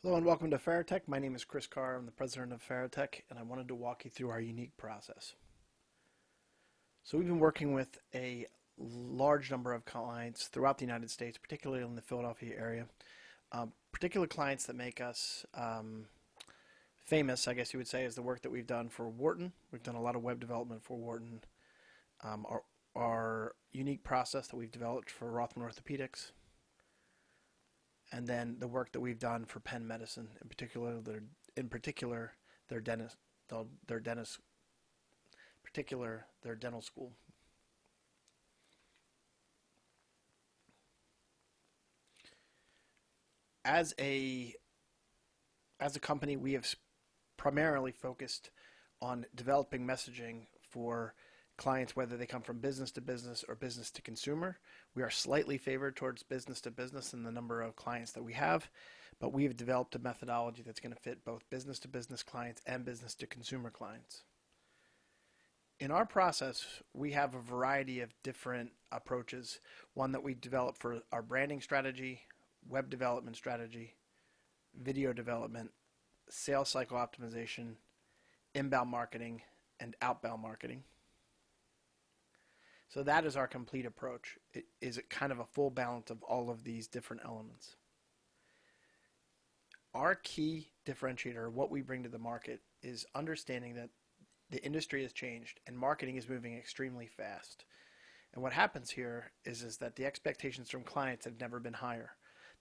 Hello and welcome to Farotech. My name is Chris Carr. I'm the president of Farotech, and I wanted to walk you through our unique process. So we've been working with a large number of clients throughout the United States, particularly in the Philadelphia area. Particular clients that make us famous, I guess you would say, is the work that we've done for Wharton. We've done a lot of web development for Wharton. Our unique process that we've developed for Rothman Orthopedics, and then the work that we've done for Penn Medicine, in particular their dental school. As a company, we have primarily focused on developing messaging for clients, whether they come from business to business or business to consumer. We are slightly favored towards business to business in the number of clients that we have, but we've developed a methodology that's going to fit both business to business clients and business to consumer clients. In our process, we have a variety of different approaches. One that we develop for our branding strategy, web development strategy, video development, sales cycle optimization, inbound marketing, and outbound marketing. So that is our complete approach. It is kind of a full balance of all of these different elements. Our key differentiator, what we bring to the market, is understanding that the industry has changed and marketing is moving extremely fast. And what happens here is that the expectations from clients have never been higher.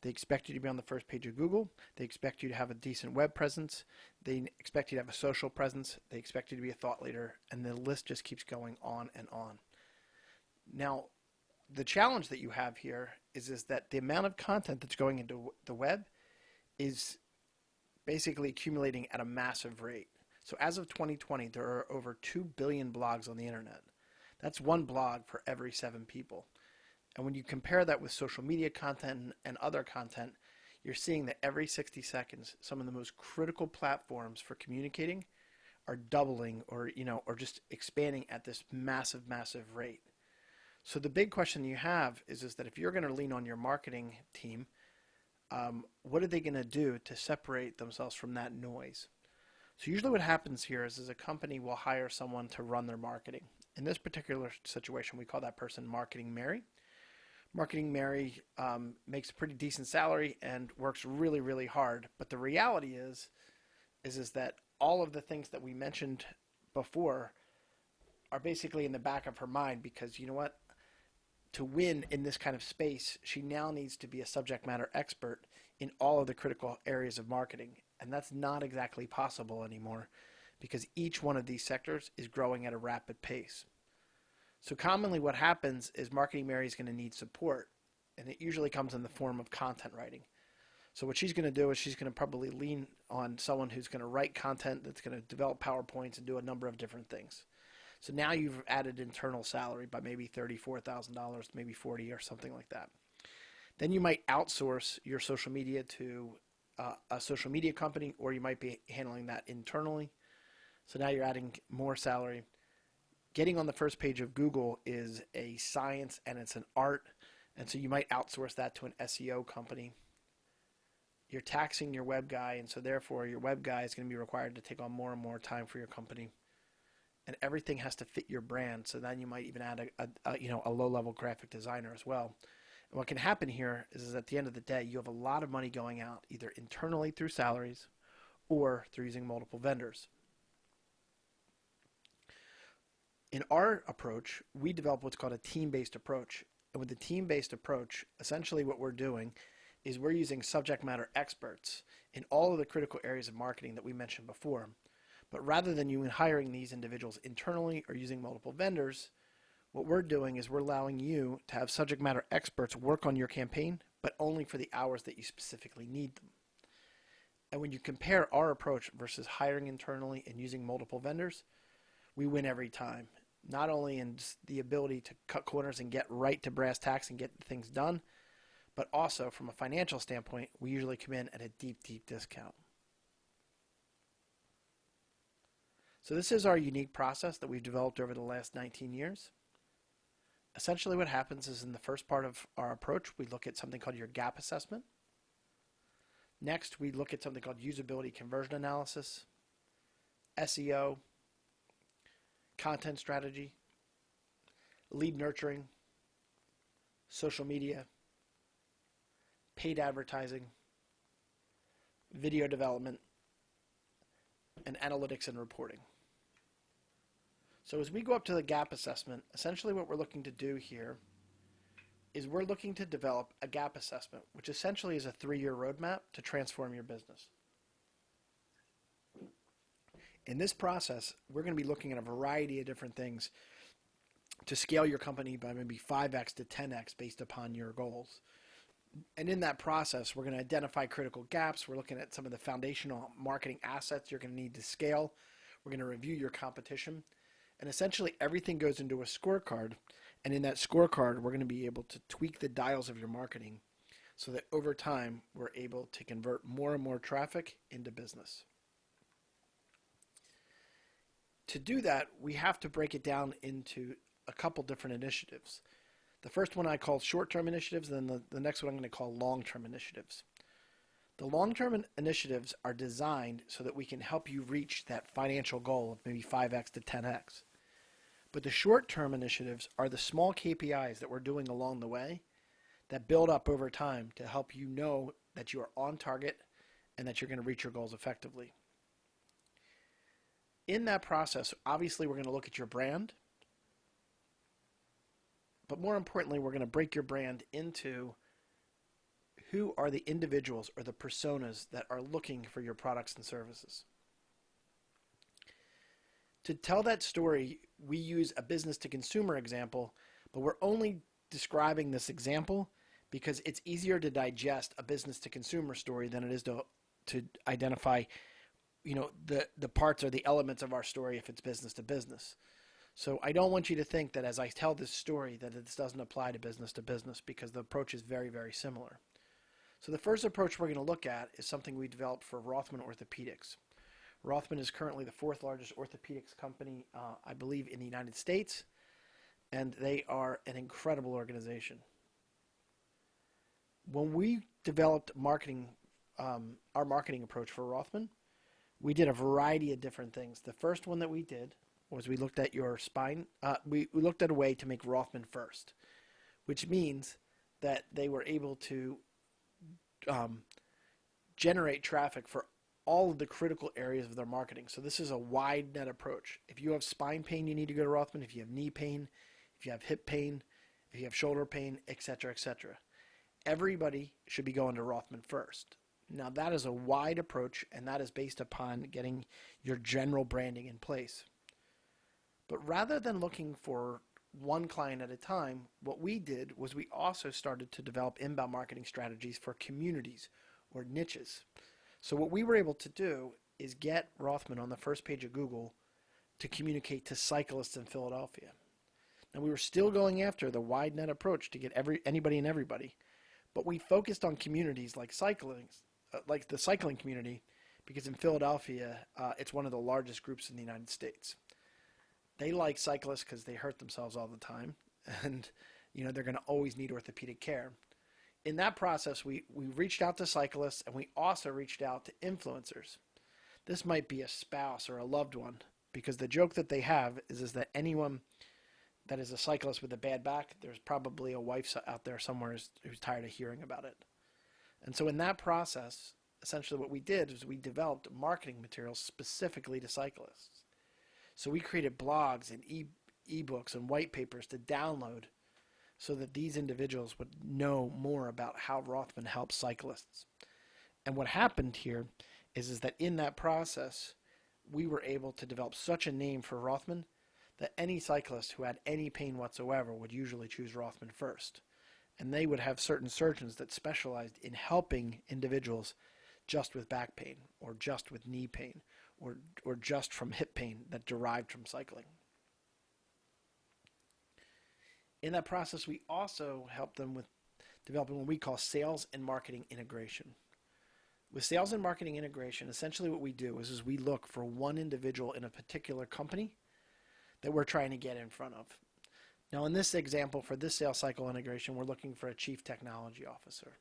They expect you to be on the first page of Google. They expect you to have a decent web presence. They expect you to have a social presence. They expect you to be a thought leader. And the list just keeps going on and on. Now, the challenge that you have here is that the amount of content that's going into the web is basically accumulating at a massive rate. So as of 2020, there are over 2 billion blogs on the internet. That's one blog for every 7 people. And when you compare that with social media content and other content, you're seeing that every 60 seconds, some of the most critical platforms for communicating are doubling or just expanding at this massive, massive rate. So the big question you have is that if you're going to lean on your marketing team, what are they going to do to separate themselves from that noise? So usually what happens here is a company will hire someone to run their marketing. In this particular situation, we call that person Marketing Mary. Marketing Mary makes a pretty decent salary and works really, really hard. But the reality is that all of the things that we mentioned before are basically in the back of her mind because, you know what? To win in this kind of space, she now needs to be a subject matter expert in all of the critical areas of marketing. And that's not exactly possible anymore because each one of these sectors is growing at a rapid pace. So commonly what happens is Marketing Mary is going to need support, and it usually comes in the form of content writing. So what she's going to do is she's going to probably lean on someone who's going to write content, that's going to develop PowerPoints and do a number of different things. So now you've added internal salary by maybe $34,000, maybe $40,000 or something like that. Then you might outsource your social media to a social media company, or you might be handling that internally. So now you're adding more salary. Getting on the first page of Google is a science and it's an art, and so you might outsource that to an SEO company. You're taxing your web guy, and so therefore your web guy is going to be required to take on more and more time for your company. And everything has to fit your brand. So then you might even add a low-level graphic designer as well. And what can happen here is at the end of the day, you have a lot of money going out either internally through salaries or through using multiple vendors. In our approach, we develop what's called a team-based approach. And with the team-based approach, essentially what we're doing is we're using subject matter experts in all of the critical areas of marketing that we mentioned before. But rather than you hiring these individuals internally or using multiple vendors, what we're doing is we're allowing you to have subject matter experts work on your campaign, but only for the hours that you specifically need them. And when you compare our approach versus hiring internally and using multiple vendors, we win every time. Not only in the ability to cut corners and get right to brass tacks and get things done, but also from a financial standpoint, we usually come in at a deep, deep discount. So this is our unique process that we've developed over the last 19 years. Essentially what happens is in the first part of our approach, we look at something called your gap assessment. Next, we look at something called usability conversion analysis, SEO, content strategy, lead nurturing, social media, paid advertising, video development, and analytics and reporting. So as we go up to the gap assessment, essentially what we're looking to do here is we're looking to develop a gap assessment, which essentially is a 3-year roadmap to transform your business. In this process, we're going to be looking at a variety of different things to scale your company by maybe 5x to 10x based upon your goals. And in that process, we're going to identify critical gaps. We're looking at some of the foundational marketing assets you're going to need to scale. We're going to review your competition. And essentially everything goes into a scorecard. And in that scorecard, we're going to be able to tweak the dials of your marketing so that over time, we're able to convert more and more traffic into business. To do that, we have to break it down into a couple different initiatives. The first one I call short-term initiatives, and then the next one I'm going to call long-term initiatives. The long-term initiatives are designed so that we can help you reach that financial goal of maybe 5x to 10x. But the short-term initiatives are the small KPIs that we're doing along the way that build up over time to help you know that you are on target and that you're going to reach your goals effectively. In that process, obviously we're going to look at your brand, but more importantly, we're going to break your brand into who are the individuals or the personas that are looking for your products and services. To tell that story, we use a business-to-consumer example, but we're only describing this example because it's easier to digest a business-to-consumer story than it is to identify, the parts or the elements of our story if it's business-to-business. So I don't want you to think that as I tell this story that this doesn't apply to business, because the approach is very, very similar. So the first approach we're going to look at is something we developed for Rothman Orthopedics. Rothman is currently the 4th largest orthopedics company, I believe, in the United States, and they are an incredible organization. When we developed our marketing approach for Rothman, we did a variety of different things. The first one that we did was we looked at your spine. We looked at a way to make Rothman first, which means that they were able to generate traffic for all of the critical areas of their marketing. So this is a wide net approach. If you have spine pain, you need to go to Rothman. If you have knee pain, if you have hip pain, if you have shoulder pain, etc., etc. Everybody should be going to Rothman first. Now that is a wide approach, and that is based upon getting your general branding in place. But rather than looking for one client at a time, what we did was we also started to develop inbound marketing strategies for communities or niches. So what we were able to do is get Rothman on the first page of Google to communicate to cyclists in Philadelphia. Now we were still going after the wide net approach to get anybody and everybody, but we focused on communities like like the cycling community, because in Philadelphia, it's one of the largest groups in the United States. They like cyclists because they hurt themselves all the time, and they're going to always need orthopedic care. In that process, we reached out to cyclists, and we also reached out to influencers. This might be a spouse or a loved one, because the joke that they have is that anyone that is a cyclist with a bad back, there's probably a wife out there somewhere who's tired of hearing about it. And so in that process, essentially what we did is we developed marketing materials specifically to cyclists. So we created blogs and ebooks and white papers to download so that these individuals would know more about how Rothman helps cyclists. And what happened here is that in that process, we were able to develop such a name for Rothman that any cyclist who had any pain whatsoever would usually choose Rothman first. And they would have certain surgeons that specialized in helping individuals just with back pain or just with knee pain or just from hip pain that derived from cycling. In that process, we also help them with developing what we call sales and marketing integration. With sales and marketing integration, essentially what we do is we look for one individual in a particular company that we're trying to get in front of. Now in this example, for this sales cycle integration, we're looking for a chief technology officer.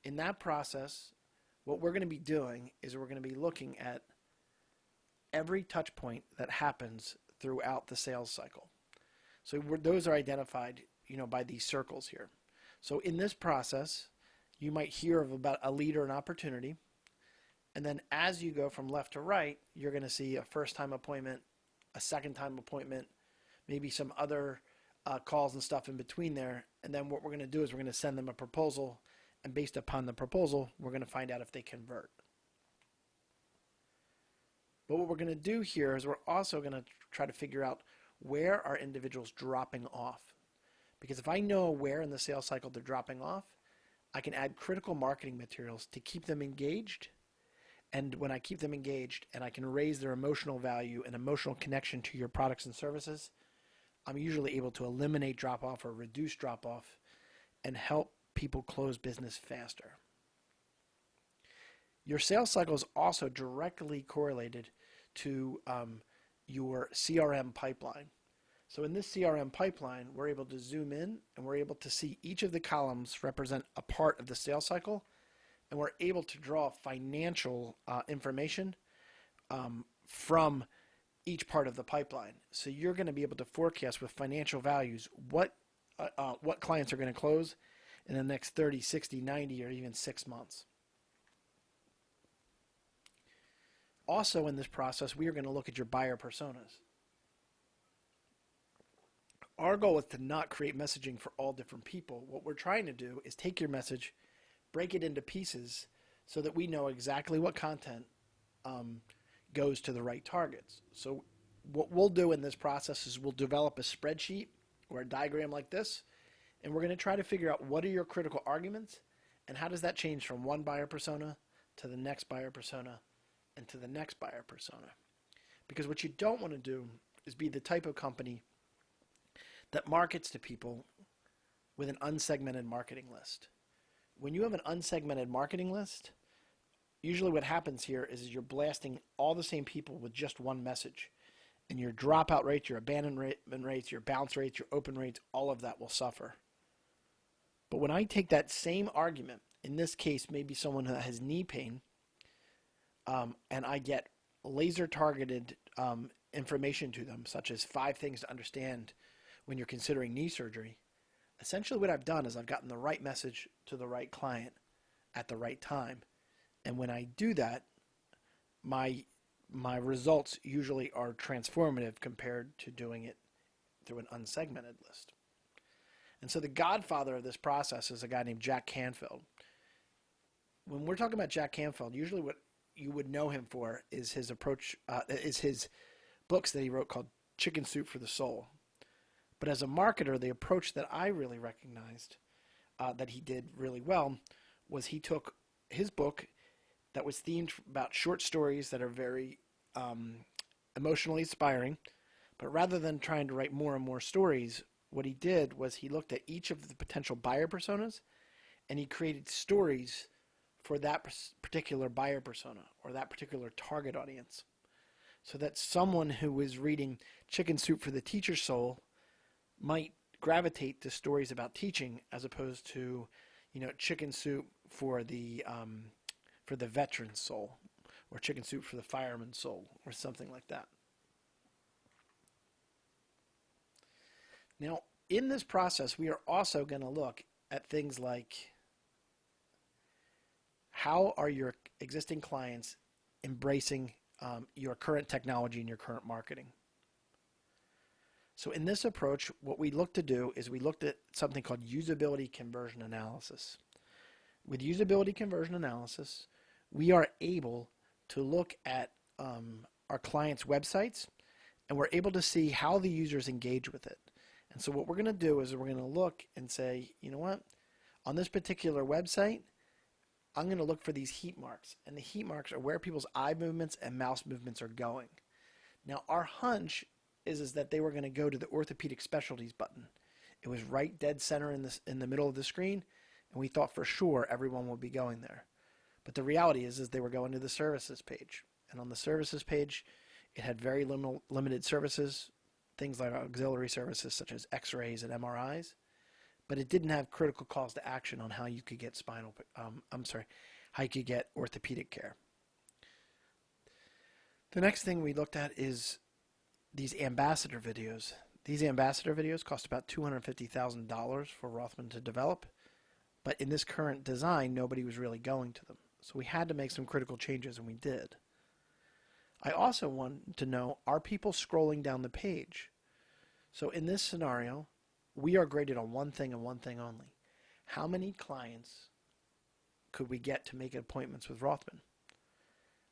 In that process, what we're going to be doing is we're going to be looking at every touch point that happens throughout the sales cycle. So those are identified, by these circles here. So in this process, you might hear of about a lead or an opportunity. And then as you go from left to right, you're going to see a first-time appointment, a second-time appointment, maybe some other calls and stuff in between there. And then what we're going to do is we're going to send them a proposal. And based upon the proposal, we're going to find out if they convert. But what we're going to do here is we're also going to try to figure out where are individuals dropping off. Because if I know where in the sales cycle they're dropping off, I can add critical marketing materials to keep them engaged. And when I keep them engaged and I can raise their emotional value and emotional connection to your products and services, I'm usually able to eliminate drop-off or reduce drop-off and help people close business faster. Your sales cycle is also directly correlated to your CRM pipeline. So in this CRM pipeline, we're able to zoom in and we're able to see each of the columns represent a part of the sales cycle, and we're able to draw financial information from each part of the pipeline. So you're going to be able to forecast with financial values what clients are going to close in the next 30, 60, 90, or even 6 months. Also in this process, we are going to look at your buyer personas. Our goal is to not create messaging for all different people. What we're trying to do is take your message, break it into pieces so that we know exactly what content goes to the right targets. So what we'll do in this process is we'll develop a spreadsheet or a diagram like this, and we're going to try to figure out what are your critical arguments and how does that change from one buyer persona to the next buyer persona and to the next buyer persona. Because what you don't want to do is be the type of company that markets to people with an unsegmented marketing list. When you have an unsegmented marketing list, usually what happens here is you're blasting all the same people with just one message. And your dropout rates, your abandonment rates, your bounce rates, your open rates, all of that will suffer. But when I take that same argument, in this case, maybe someone who has knee pain, and I get laser targeted information to them, such as 5 things to understand when you're considering knee surgery, essentially what I've done is I've gotten the right message to the right client at the right time. And when I do that, my results usually are transformative compared to doing it through an unsegmented list. And so the godfather of this process is a guy named Jack Canfield. When we're talking about Jack Canfield, usually what you would know him for is his approach, is his books that he wrote called Chicken Soup for the Soul. But as a marketer, the approach that I really recognized that he did really well was he took his book that was themed about short stories that are very emotionally inspiring, but rather than trying to write more and more stories, what he did was he looked at each of the potential buyer personas and he created stories for that particular buyer persona or that particular target audience. So that someone who was reading Chicken Soup for the Teacher's Soul might gravitate to stories about teaching as opposed to, Chicken Soup for the veteran's soul, or Chicken Soup for the fireman's soul, or something like that. Now, in this process, we are also going to look at things like how are your existing clients embracing your current technology and your current marketing. So in this approach, what we look to do is we looked at something called usability conversion analysis. With usability conversion analysis, we are able to look at our clients' websites, and we're able to see how the users engage with it. And so what we're going to do is we're going to look and say, you know what, on this particular website, I'm going to look for these heat marks. And the heat marks are where people's eye movements and mouse movements are going. Now, our hunch is that they were going to go to the orthopedic specialties button. It was right dead center in the middle of the screen, and we thought for sure everyone would be going there. But the reality is they were going to the services page. And on the services page, it had very limited services, things like auxiliary services such as x-rays and MRIs. but it didn't have critical calls to action on how you could get how you could get orthopedic care. The next thing we looked at is these ambassador videos. These ambassador videos cost about $250,000 for Rothman to develop, but in this current design, nobody was really going to them. So we had to make some critical changes, and we did. I also wanted to know, are people scrolling down the page? So in this scenario, we are graded on one thing and one thing only. How many clients could we get to make appointments with Rothman?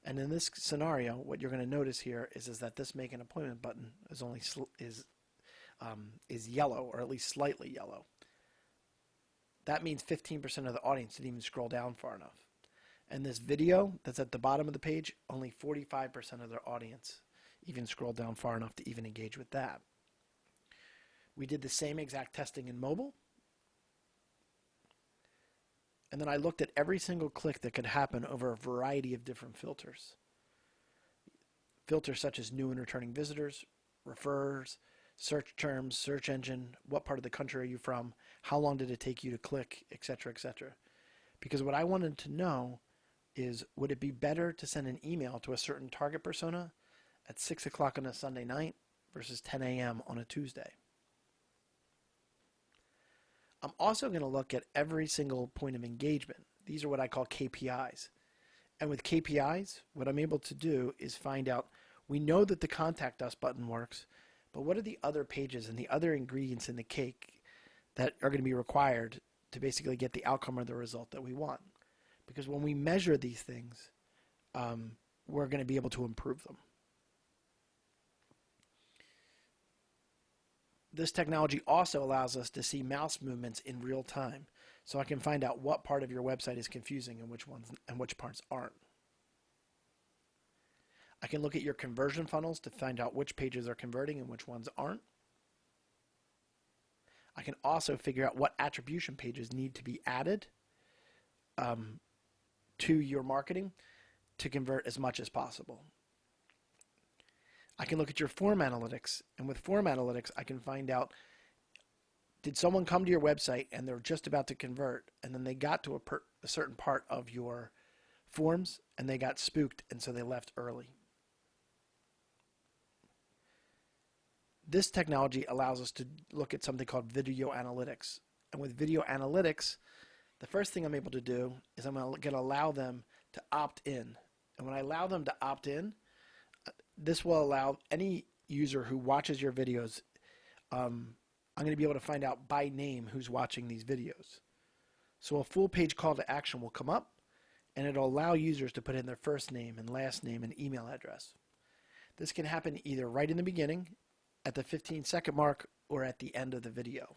And in this scenario, what you're going to notice here is that this make an appointment button is only is yellow, or at least slightly yellow. That means 15% of the audience didn't even scroll down far enough. And this video that's at the bottom of the page, only 45% of their audience even scrolled down far enough to even engage with that. We did the same exact testing in mobile. And then I looked at every single click that could happen over a variety of different filters. Filters such as new and returning visitors, referrers, search terms, search engine, what part of the country are you from, how long did it take you to click, etc., etc. Because what I wanted to know is, would it be better to send an email to a certain target persona at 6 o'clock on a Sunday night versus 10 a.m. on a Tuesday? I'm also going to look at every single point of engagement. These are what I call KPIs. And with KPIs, what I'm able to do is find out, we know that the contact us button works, but what are the other pages and the other ingredients in the cake that are going to be required to basically get the outcome or the result that we want? Because when we measure these things, we're going to be able to improve them. This technology also allows us to see mouse movements in real time, so I can find out what part of your website is confusing and which parts aren't. I can look at your conversion funnels to find out which pages are converting and which ones aren't. I can also figure out what attribution pages need to be added to your marketing to convert as much as possible. I can look at your form analytics, and with form analytics, I can find out, did someone come to your website and they're just about to convert, and then they got to a certain part of your forms and they got spooked, and so they left early. This technology allows us to look at something called video analytics. And with video analytics, the first thing I'm able to do is I'm going to allow them to opt in. And when I allow them to opt in, this will allow any user who watches your videos, I'm going to be able to find out by name who's watching these videos. So a full page call to action will come up, and it'll allow users to put in their first name and last name and email address. This can happen either right in the beginning, at the 15-second mark, or at the end of the video.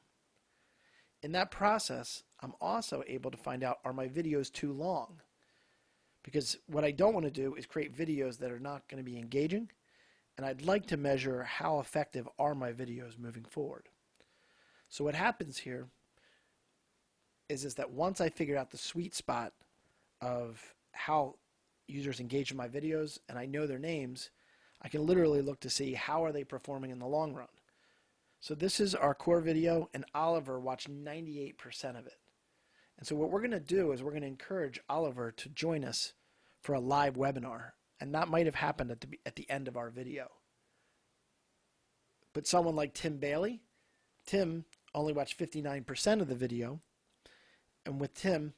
In that process, I'm also able to find out, are my videos too long? Because what I don't want to do is create videos that are not going to be engaging, and I'd like to measure how effective are my videos moving forward. So what happens here is that once I figure out the sweet spot of how users engage in my videos and I know their names, I can literally look to see how are they performing in the long run. So this is our core video, and Oliver watched 98% of it. And so what we're going to do is we're going to encourage Oliver to join us for a live webinar, and that might have happened at the end of our video. But someone like Tim Bailey, Tim only watched 59% of the video, and with Tim,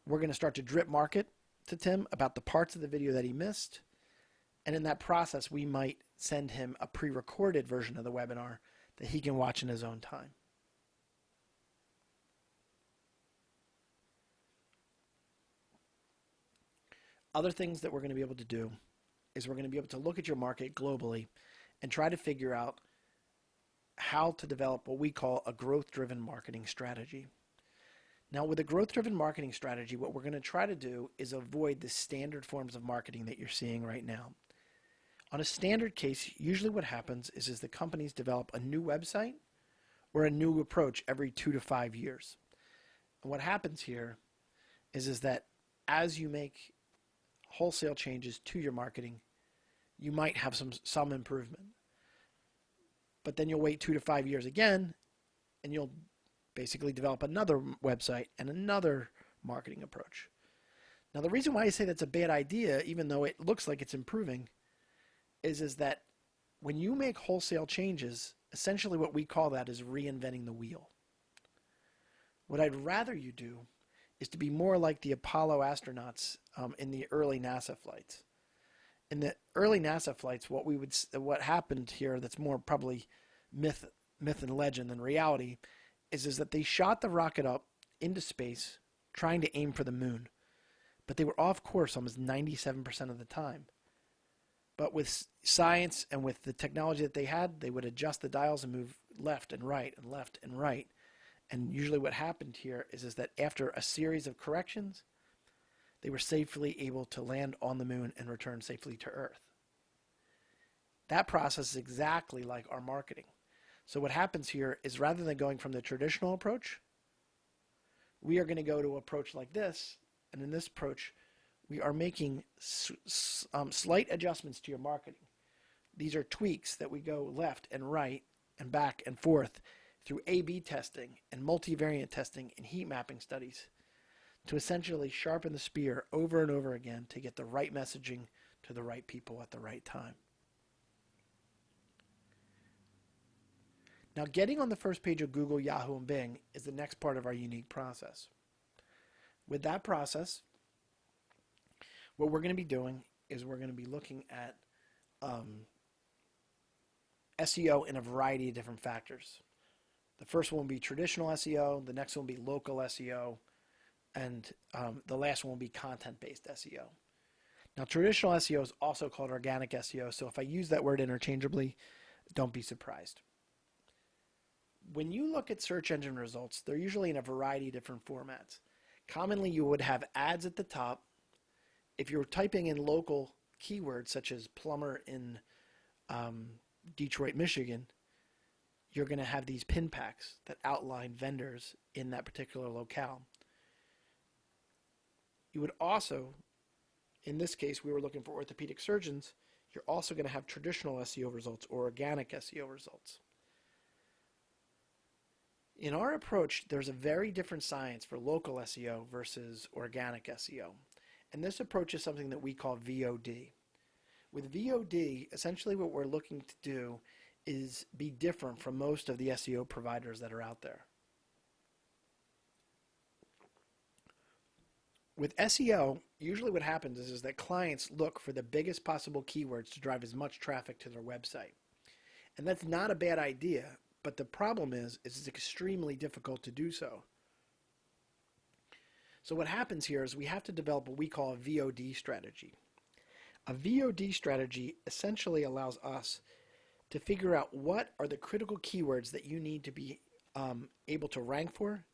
we're going to start to drip market to Tim about the parts of the video that he missed, and in that process, we might send him a pre-recorded version of the webinar that he can watch in his own time. Other things that we're going to be able to do is we're going to be able to look at your market globally and try to figure out how to develop what we call a growth-driven marketing strategy. Now, with a growth-driven marketing strategy, what we're going to try to do is avoid the standard forms of marketing that you're seeing right now. On a standard case, usually what happens is the companies develop a new website or a new approach every 2 to 5 years. And what happens here is that as you make wholesale changes to your marketing, you might have some improvement. But then you'll wait 2 to 5 years again, and you'll basically develop another website and another marketing approach. Now, the reason why I say that's a bad idea, even though it looks like it's improving, is that when you make wholesale changes, essentially what we call that is reinventing the wheel. What I'd rather you do is to be more like the Apollo astronauts in the early NASA flights. In the early NASA flights, what happened here that's more probably myth and legend than reality is that they shot the rocket up into space trying to aim for the moon, but they were off course almost 97% of the time. But with science and with the technology that they had, they would adjust the dials and move left and right and left and right. And usually what happened here is that after a series of corrections, they were safely able to land on the moon and return safely to Earth. That process is exactly like our marketing. So what happens here is rather than going from the traditional approach, we are going to go to an approach like this. And in this approach, we are making slight adjustments to your marketing. These are tweaks that we go left and right and back and forth through A/B testing and multivariate testing and heat mapping studies to essentially sharpen the spear over and over again to get the right messaging to the right people at the right time. Now, getting on the first page of Google, Yahoo, and Bing is the next part of our unique process. With that process, what we're going to be doing is we're going to be looking at SEO in a variety of different factors. The first one will be traditional SEO, the next one will be local SEO, and the last one will be content-based SEO. Now, traditional SEO is also called organic SEO, so if I use that word interchangeably, don't be surprised. When you look at search engine results, they're usually in a variety of different formats. Commonly, you would have ads at the top. If you're typing in local keywords such as plumber in Detroit, Michigan, you're going to have these pin packs that outline vendors in that particular locale. You would also, in this case, we were looking for orthopedic surgeons. You're also going to have traditional SEO results or organic SEO results. In our approach, there's a very different science for local SEO versus organic SEO. And this approach is something that we call VOD. With VOD, essentially what we're looking to do is be different from most of the SEO providers that are out there. With SEO, usually what happens is that clients look for the biggest possible keywords to drive as much traffic to their website. And that's not a bad idea, but the problem is it's extremely difficult to do so. So what happens here is we have to develop what we call a VOD strategy. A VOD strategy essentially allows us to figure out what are the critical keywords that you need to be able to rank for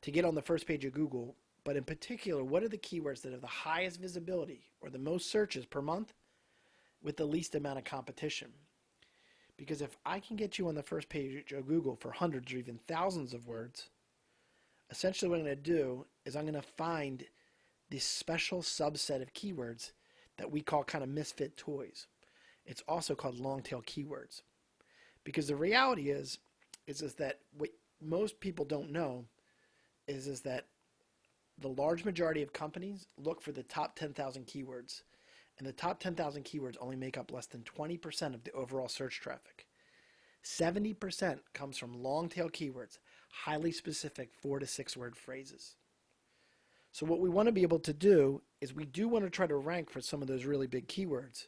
to get on the first page of Google, but in particular, what are the keywords that have the highest visibility or the most searches per month with the least amount of competition. Because if I can get you on the first page of Google for hundreds or even thousands of words, essentially what I'm going to do is I'm going to find this special subset of keywords that we call kind of misfit toys. It's also called long tail keywords. Because the reality is that what most people don't know is that the large majority of companies look for the top 10,000 keywords. And the top 10,000 keywords only make up less than 20% of the overall search traffic. 70% comes from long tail keywords, highly specific 4 to 6 word phrases. So what we want to be able to do is we do want to try to rank for some of those really big keywords,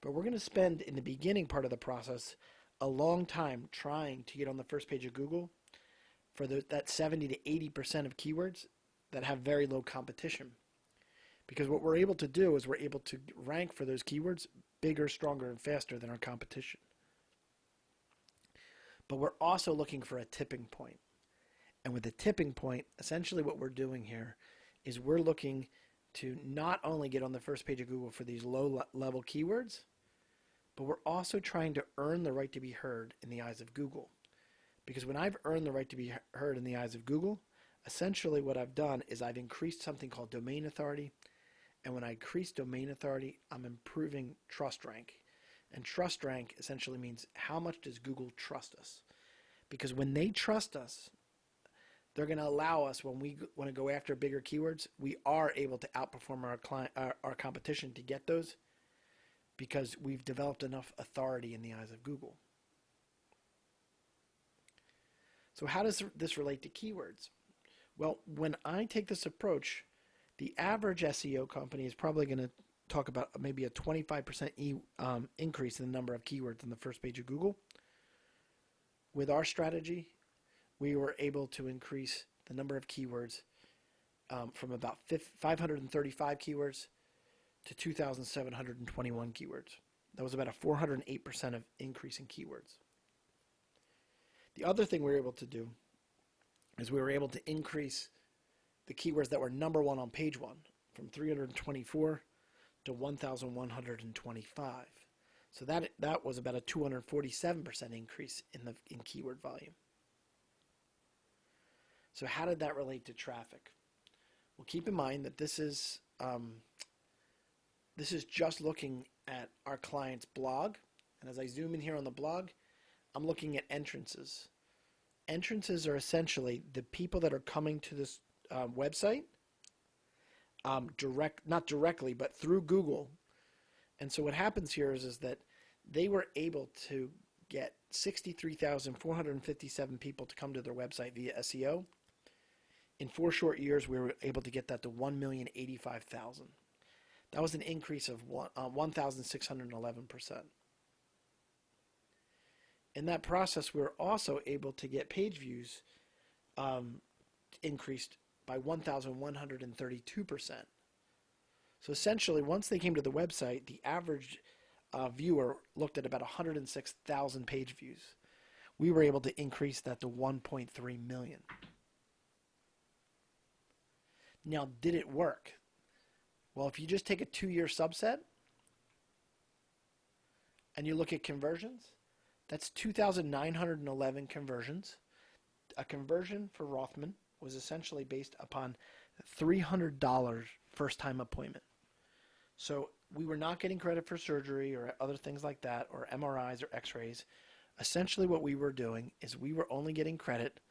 but we're going to spend in the beginning part of the process a long time trying to get on the first page of Google for that 70 to 80% of keywords that have very low competition. Because what we're able to do is we're able to rank for those keywords bigger, stronger, and faster than our competition. But we're also looking for a tipping point. And with the tipping point, essentially what we're doing here is we're looking to not only get on the first page of Google for these low-level keywords, but we're also trying to earn the right to be heard in the eyes of Google. Because when I've earned the right to be heard in the eyes of Google, essentially what I've done is I've increased something called domain authority. And when I increase domain authority, I'm improving trust rank. And trust rank essentially means how much does Google trust us? Because when they trust us, they're going to allow us, when we want to go after bigger keywords, we are able to outperform our competition to get those because we've developed enough authority in the eyes of Google. So how does this relate to keywords? Well, when I take this approach, the average SEO company is probably going to talk about maybe a 25% increase in the number of keywords on the first page of Google. With our strategy, we were able to increase the number of keywords from about 535 keywords to 2,721 keywords. That was about a 408% of increase in keywords. The other thing we were able to do is we were able to increase the keywords that were number one on page one from 324 to 1,125. So that was about a 247% increase in keyword volume. So how did that relate to traffic? Well, keep in mind that this is just looking at our client's blog. And as I zoom in here on the blog, I'm looking at entrances. Entrances are essentially the people that are coming to this website, not directly, but through Google. And so what happens here is that they were able to get 63,457 people to come to their website via SEO. In 4 short years, we were able to get that to 1,085,000. That was an increase of 1,611%. In that process, we were also able to get page views increased by 1,132%. So essentially, once they came to the website, the average viewer looked at about 106,000 page views. We were able to increase that to 1.3 million. Now, did it work? Well, if you just take a 2-year subset and you look at conversions, that's 2,911 conversions. A conversion for Rothman was essentially based upon $300 first-time appointment. So we were not getting credit for surgery or other things like that, or MRIs or x-rays. Essentially what we were doing is we were only getting credit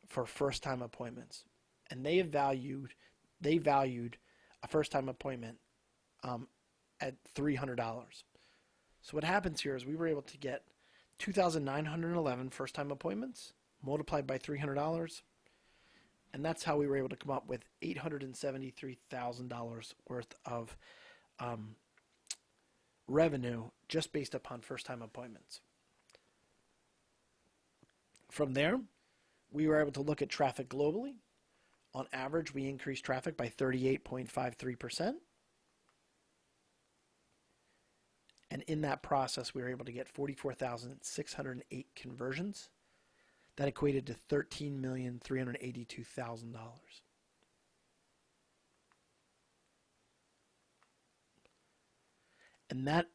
for first-time appointments. And they valued a first-time appointment at $300. So what happens here is we were able to get 2,911 first-time appointments multiplied by $300, and that's how we were able to come up with $873,000 worth of revenue just based upon first-time appointments. From there, we were able to look at traffic globally. On average, we increased traffic by 38.53%. And in that process, we were able to get 44,608 conversions. That equated to $13,382,000. And that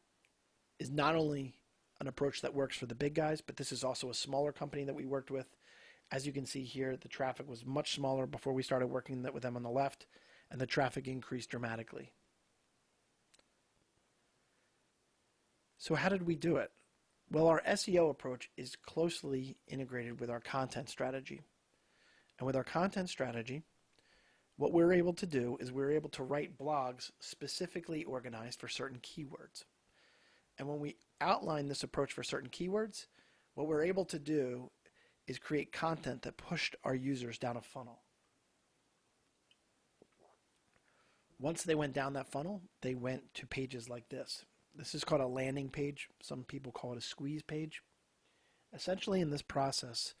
is not only an approach that works for the big guys, but this is also a smaller company that we worked with. As you can see here, the traffic was much smaller before we started working with them on the left, and the traffic increased dramatically. So how did we do it? Well, our SEO approach is closely integrated with our content strategy. And with our content strategy, what we're able to do is we're able to write blogs specifically organized for certain keywords. And when we outline this approach for certain keywords, what we're able to do is create content that pushed our users down a funnel. Once they went down that funnel, they went to pages like this. This is called a landing page. Some people call it a squeeze page. Essentially, in this process,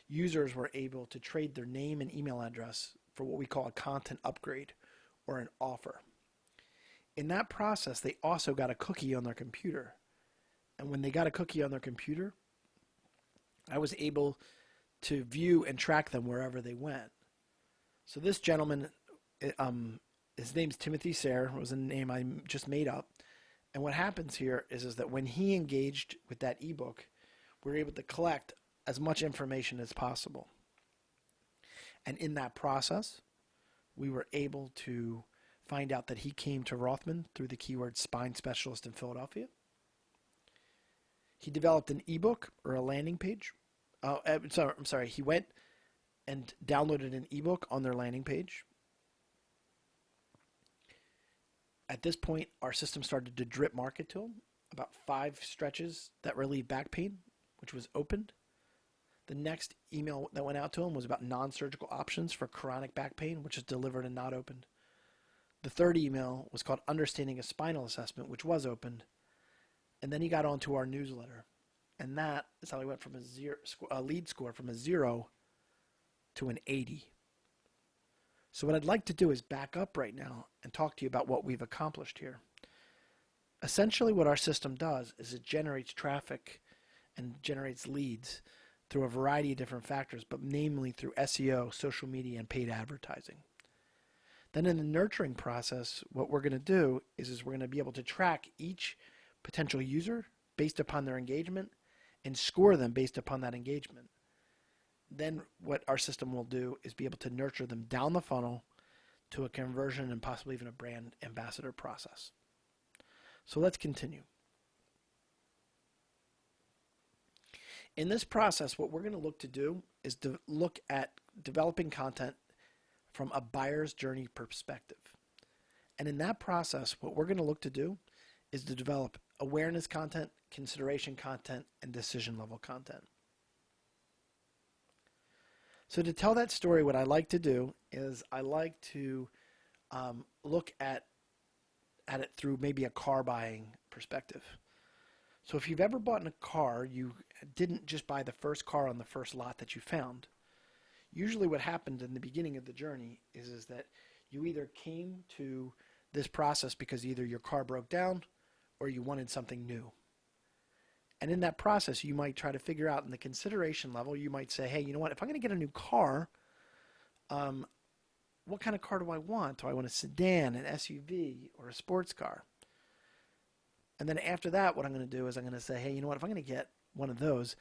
users were able to trade their name and email address for what we call a content upgrade or an offer. In that process, they also got a cookie on their computer. And when they got a cookie on their computer, I was able to view and track them wherever they went. So this gentleman, his name's Timothy Sayre, was a name I just made up. And what happens here is that when he engaged with that ebook, we were able to collect as much information as possible. And in that process, we were able to find out that he came to Rothman through the keyword spine specialist in Philadelphia. He developed an ebook or a landing page. He went and downloaded an ebook on their landing page. At this point, our system started to drip market to them, about 5 stretches that relieve back pain, which was opened. The next email that went out to them was about non-surgical options for chronic back pain, which is delivered and not opened. The third email was called Understanding a Spinal Assessment, which was opened. And then he got onto our newsletter. And that is how he went from a lead score from a 0 to an 80. So what I'd like to do is back up right now and talk to you about what we've accomplished here. Essentially what our system does is it generates traffic and generates leads through a variety of different factors, but namely through SEO, social media, and paid advertising. Then in the nurturing process, what we're going to do is we're going to be able to track each potential user based upon their engagement and score them based upon that engagement. Then what our system will do is be able to nurture them down the funnel to a conversion and possibly even a brand ambassador process. So let's continue. In this process, what we're going to look to do is to look at developing content from a buyer's journey perspective. And in that process, what we're going to look to do is to develop awareness content, consideration content, and decision level content. So to tell that story, what I like to do is I like to look at it through maybe a car buying perspective. So if you've ever bought in a car, you didn't just buy the first car on the first lot that you found. Usually what happened in the beginning of the journey is that you either came to this process because either your car broke down or you wanted something new. And in that process, you might try to figure out in the consideration level, you might say, hey, you know what, if I'm going to get a new car, what kind of car do I want? Do I want a sedan, an SUV, or a sports car? And then after that, what I'm going to do is I'm going to say, hey, you know what, if I'm going to get one of those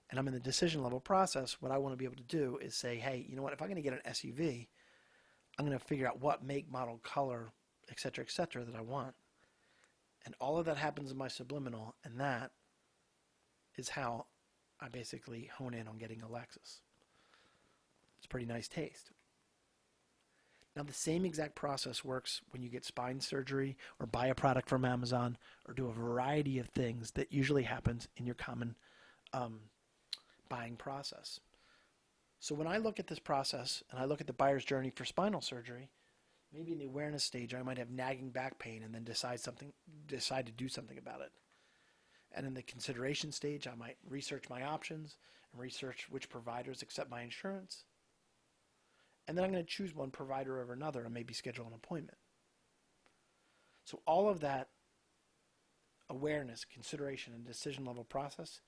and I'm in the decision level process, what I want to be able to do is say, hey, you know what, if I'm going to get an SUV, I'm going to figure out what make, model, color, et cetera, that I want. And all of that happens in my subliminal, and that is how I basically hone in on getting a Lexus. It's a pretty nice taste. Now, the same exact process works when you get spine surgery or buy a product from Amazon or do a variety of things that usually happens in your common buying process. So when I look at this process and I look at the buyer's journey for spinal surgery, maybe in the awareness stage I might have nagging back pain and then decide to do something about it. And in the consideration stage, I might research my options and research which providers accept my insurance. And then I'm going to choose one provider over another and maybe schedule an appointment. So all of that awareness, consideration, and decision level process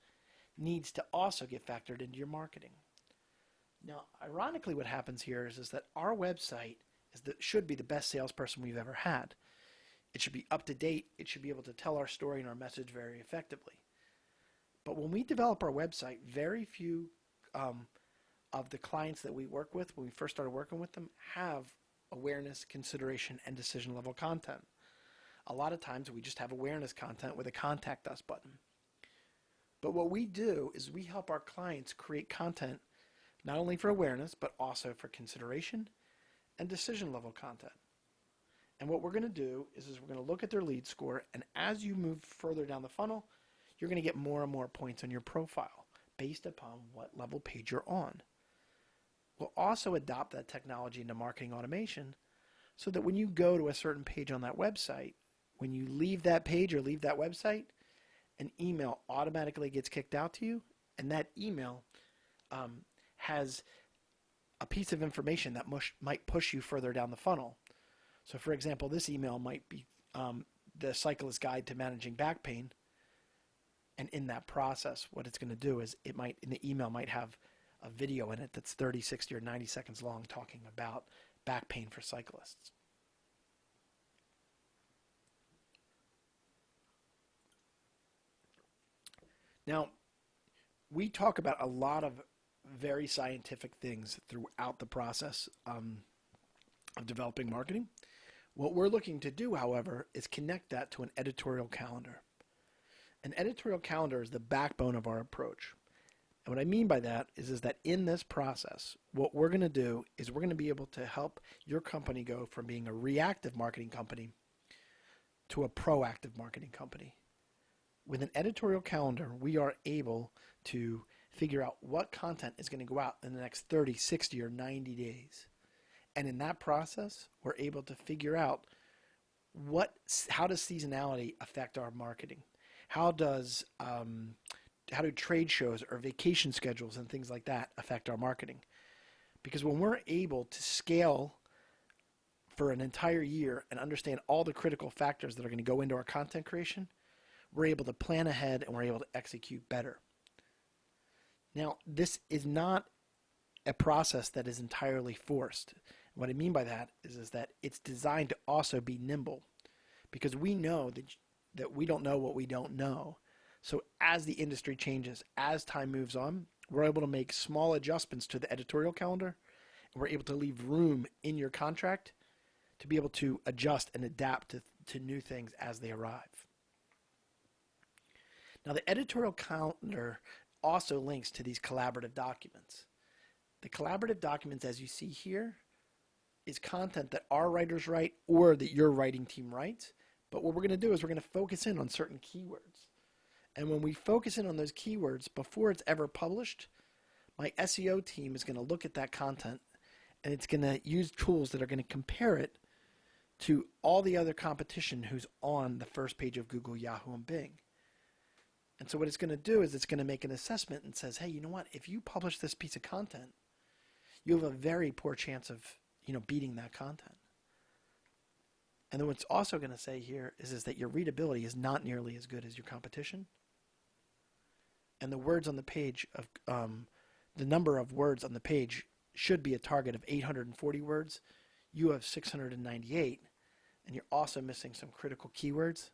needs to also get factored into your marketing. Now, ironically, what happens here is that our website should be the best salesperson we've ever had. It should be up to date. It should be able to tell our story and our message very effectively. But when we develop our website, very few of the clients that we work with, when we first started working with them, have awareness, consideration, and decision level content. A lot of times we just have awareness content with a contact us button. But what we do is we help our clients create content not only for awareness, but also for consideration and decision level content. And what we're going to do is we're going to look at their lead score, and as you move further down the funnel, you're going to get more and more points on your profile based upon what level page you're on. We'll also adopt that technology into marketing automation so that when you go to a certain page on that website, when you leave that page or leave that website, an email automatically gets kicked out to you, and that email has a piece of information that might push you further down the funnel. So for example, this email might be the Cyclist Guide to Managing Back Pain. And in that process, what it's going to do is in the email might have a video in it that's 30, 60, or 90 seconds long talking about back pain for cyclists. Now, we talk about a lot of very scientific things throughout the process of developing marketing. What we're looking to do, however, is connect that to an editorial calendar. An editorial calendar is the backbone of our approach. And what I mean by that is that in this process, what we're going to do is we're going to be able to help your company go from being a reactive marketing company to a proactive marketing company. With an editorial calendar, we are able to figure out what content is going to go out in the next 30, 60, or 90 days. And in that process, we're able to figure out how does seasonality affect our marketing? How do trade shows or vacation schedules and things like that affect our marketing? Because when we're able to scale for an entire year and understand all the critical factors that are going to go into our content creation, we're able to plan ahead and we're able to execute better. Now, this is not a process that is entirely forced. What I mean by that is that it's designed to also be nimble, because we know that we don't know what we don't know. So as the industry changes, as time moves on, we're able to make small adjustments to the editorial calendar, and we're able to leave room in your contract to be able to adjust and adapt to new things as they arrive. Now, the editorial calendar also links to these collaborative documents. The collaborative documents, as you see here, is content that our writers write or that your writing team writes. But what we're going to do is we're going to focus in on certain keywords. And when we focus in on those keywords before it's ever published, my SEO team is going to look at that content and it's going to use tools that are going to compare it to all the other competition who's on the first page of Google, Yahoo, and Bing. And so what it's going to do is it's going to make an assessment and says, hey, you know what? If you publish this piece of content, you have a very poor chance of, beating that content. And then what's also going to say here is that your readability is not nearly as good as your competition. And the words on the page of the number of words on the page should be a target of 840 words. You have 698, and you're also missing some critical keywords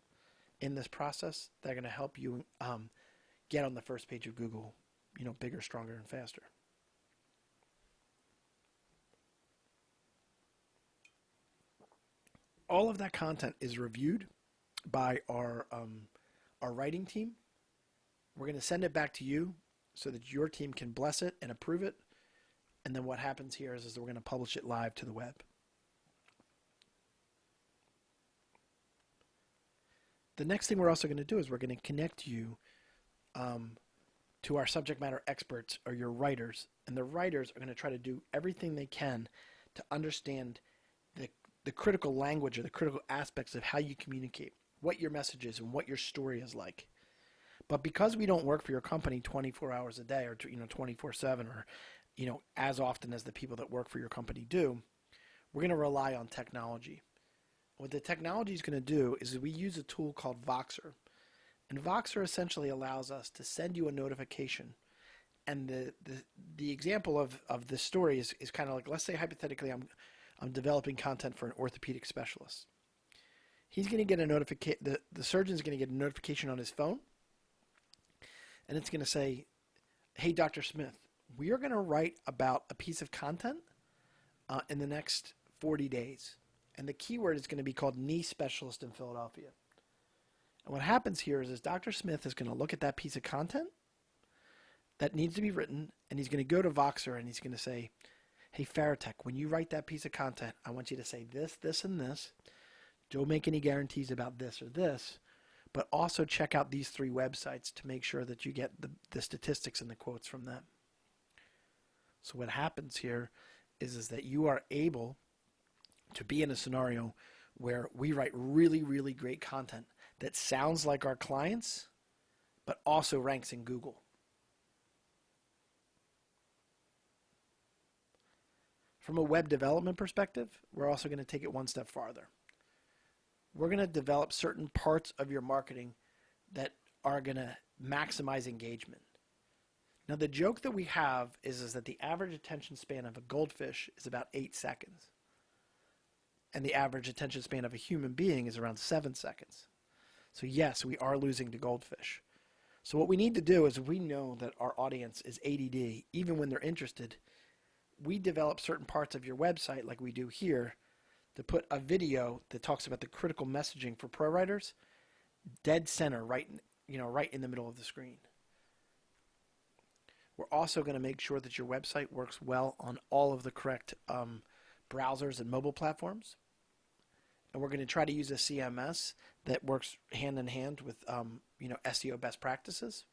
in this process that are going to help you get on the first page of Google, bigger, stronger, and faster. All of that content is reviewed by our writing team. We're going to send it back to you so that your team can bless it and approve it. And then what happens here is we're going to publish it live to the web. The next thing we're also going to do is we're going to connect you to our subject matter experts or your writers. And the writers are going to try to do everything they can to understand the critical language or the critical aspects of how you communicate, what your message is and what your story is like. But because we don't work for your company 24 hours a day or 24/7 or as often as the people that work for your company do, we're going to rely on technology. What the technology is going to do is we use a tool called Voxer. And Voxer essentially allows us to send you a notification. And the example of this story is kind of like, let's say hypothetically I'm developing content for an orthopedic specialist. He's going to get a notification. The surgeon's going to get a notification on his phone, and it's going to say, "Hey, Dr. Smith, we are going to write about a piece of content in the next 40 days, and the keyword is going to be called knee specialist in Philadelphia." And what happens here is Dr. Smith is going to look at that piece of content that needs to be written, and he's going to go to Voxer and he's going to say, "Hey, Farotech, when you write that piece of content, I want you to say this, this, and this. Don't make any guarantees about this or this, but also check out these 3 websites to make sure that you get the statistics and the quotes from them." So what happens here is that you are able to be in a scenario where we write really, really great content that sounds like our clients, but also ranks in Google. From a web development perspective, we're also going to take it one step farther. We're going to develop certain parts of your marketing that are going to maximize engagement. Now, the joke that we have is that the average attention span of a goldfish is about 8 seconds. And the average attention span of a human being is around 7 seconds. So yes, we are losing to goldfish. So what we need to do is, if we know that our audience is ADD, even when they're interested, we develop certain parts of your website, like we do here, to put a video that talks about the critical messaging for pro writers dead center, right in the middle of the screen. We're also going to make sure that your website works well on all of the correct browsers and mobile platforms. And we're going to try to use a CMS that works hand in hand with SEO best practices.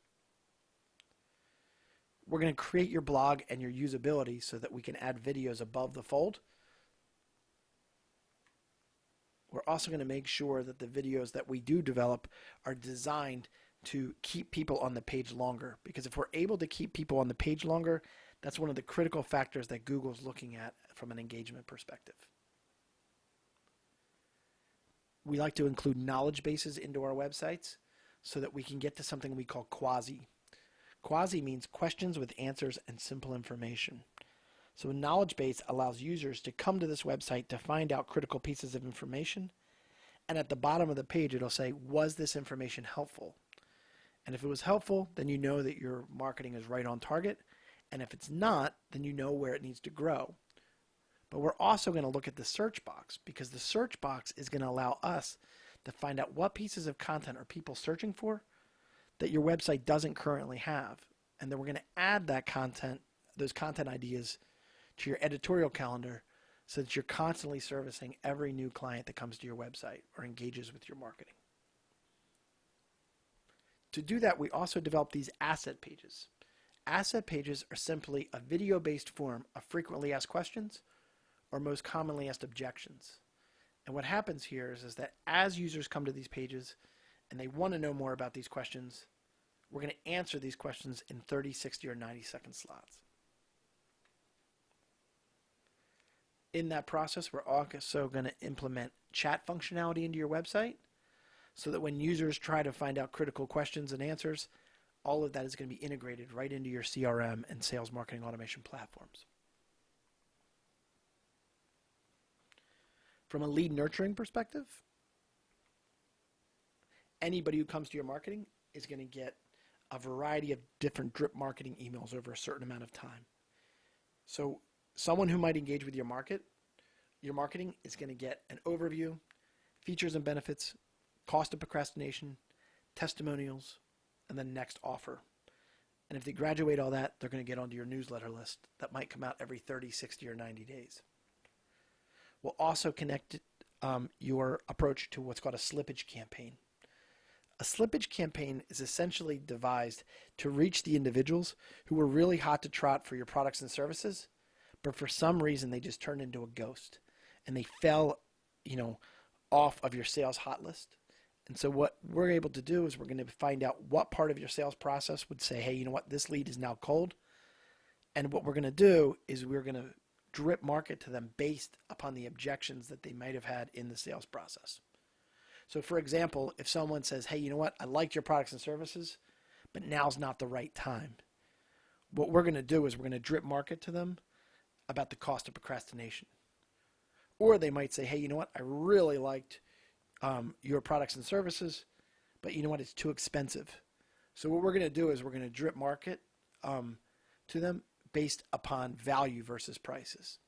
We're going to create your blog and your usability so that we can add videos above the fold. We're also going to make sure that the videos that we do develop are designed to keep people on the page longer, because if we're able to keep people on the page longer, that's one of the critical factors that Google's looking at from an engagement perspective. We like to include knowledge bases into our websites so that we can get to something we call quasi. Quasi means questions with answers and simple information. So a knowledge base allows users to come to this website to find out critical pieces of information, and at the bottom of the page it'll say, was this information helpful? And if it was helpful, then you know that your marketing is right on target, and if it's not, then you know where it needs to grow. But we're also going to look at the search box, because the search box is going to allow us to find out what pieces of content are people searching for that your website doesn't currently have. And then we're going to add that content, those content ideas, to your editorial calendar so that you're constantly servicing every new client that comes to your website or engages with your marketing. To do that, we also develop these asset pages. Asset pages are simply a video-based form of frequently asked questions or most commonly asked objections. And what happens here is that as users come to these pages and they want to know more about these questions, we're going to answer these questions in 30, 60, or 90-second slots. In that process, we're also going to implement chat functionality into your website so that when users try to find out critical questions and answers, all of that is going to be integrated right into your CRM and sales marketing automation platforms. From a lead nurturing perspective, anybody who comes to your marketing is going to get a variety of different drip marketing emails over a certain amount of time. So someone who might engage with your marketing is going to get an overview, features and benefits, cost of procrastination, testimonials, and then next offer. And if they graduate all that, they're going to get onto your newsletter list that might come out every 30, 60, or 90 days. We'll also connect your approach to what's called a slippage campaign. A slippage campaign is essentially devised to reach the individuals who were really hot to trot for your products and services, but for some reason they just turned into a ghost and they fell, off of your sales hot list. And so what we're able to do is we're going to find out what part of your sales process would say, hey, you know what, this lead is now cold. And what we're going to do is we're going to drip market to them based upon the objections that they might have had in the sales process. So for example, if someone says, hey, you know what, I liked your products and services, but now's not the right time. What we're going to do is we're going to drip market to them about the cost of procrastination. Or they might say, hey, you know what, I really liked your products and services, but you know what, it's too expensive. So what we're going to do is we're going to drip market to them based upon value versus prices.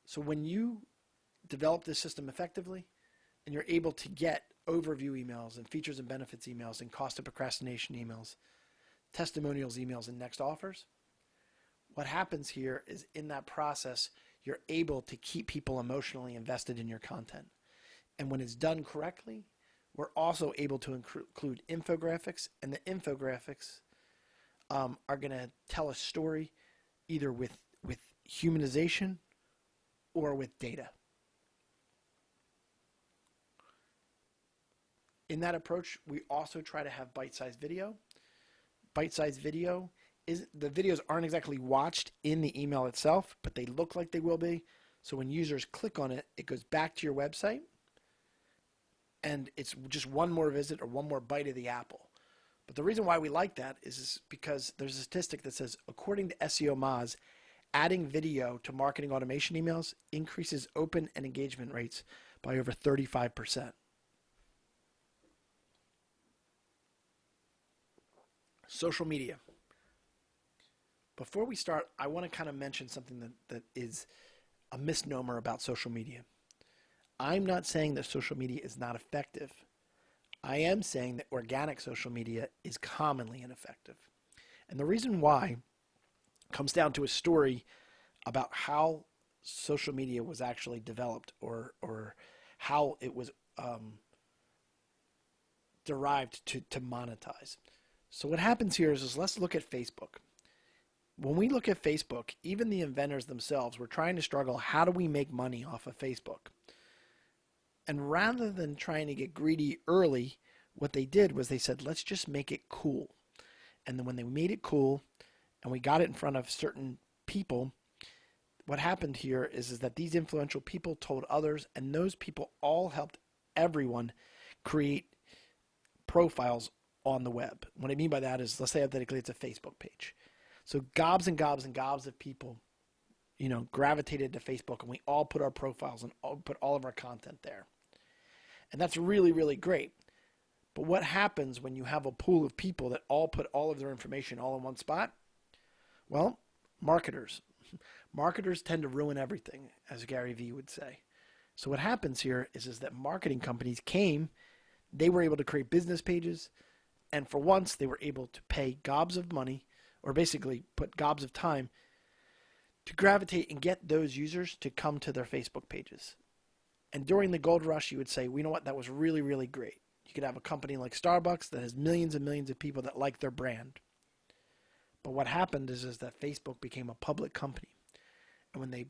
So when you develop this system effectively and you're able to get overview emails and features and benefits emails and cost of procrastination emails, testimonials emails, and next offers, what happens here is in that process, you're able to keep people emotionally invested in your content. And when it's done correctly, we're also able to include infographics, and the infographics are going to tell a story either with humanization or with data. In that approach, we also try to have bite-sized video. Bite-sized video is, the videos aren't exactly watched in the email itself, but they look like they will be. So when users click on it, it goes back to your website, and it's just one more visit or one more bite of the apple. But the reason why we like that is because there's a statistic that says, according to SEO Moz, adding video to marketing automation emails increases open and engagement rates by over 35%. Social media. Before we start, I want to kind of mention something that is a misnomer about social media. I'm not saying that social media is not effective. I am saying that organic social media is commonly ineffective. And the reason why comes down to a story about how social media was actually developed, or how it was derived to monetize. So what happens here is let's look at Facebook. When we look at Facebook, even the inventors themselves were trying to struggle, how do we make money off of Facebook? And rather than trying to get greedy early, what they did was they said, let's just make it cool. And then when they made it cool and we got it in front of certain people, what happened here is that these influential people told others, and those people all helped everyone create profiles on the web. What I mean by that is, let's say hypothetically it's a Facebook page. So gobs and gobs and gobs of people, gravitated to Facebook, and we all put our profiles and put all of our content there. And that's really, really great. But what happens when you have a pool of people that all put all of their information all in one spot? Well, marketers. Marketers tend to ruin everything, as Gary Vee would say. So what happens here is that marketing companies came, they were able to create business pages, and for once they were able to pay gobs of money, or basically put gobs of time, to gravitate and get those users to come to their Facebook pages. And during the gold rush, you would say, well, you know what, that was really, really great. You could have a company like Starbucks that has millions and millions of people that like their brand. But what happened is that Facebook became a public company. And when they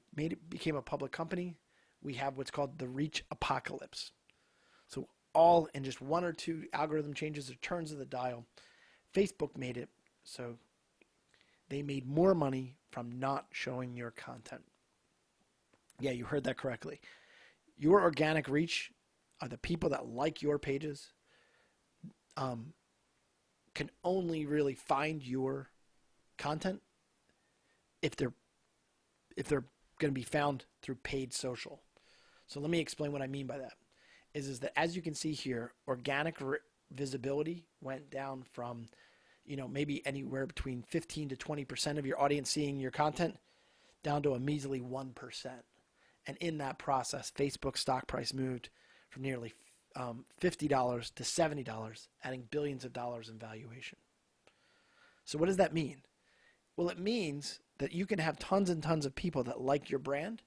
became a public company, we have what's called the reach apocalypse. So all in just one or two algorithm changes or turns of the dial, Facebook made it so they made more money from not showing your content. Yeah, you heard that correctly. Your organic reach are the people that like your pages, can only really find your content if they're going to be found through paid social. So let me explain what I mean by that. Is that, as you can see here, organic visibility went down from, maybe anywhere between 15 to 20% of your audience seeing your content down to a measly 1%. And in that process, Facebook stock price moved from nearly $50 to $70, adding billions of dollars in valuation. So what does that mean? Well, it means that you can have tons and tons of people that like your brand,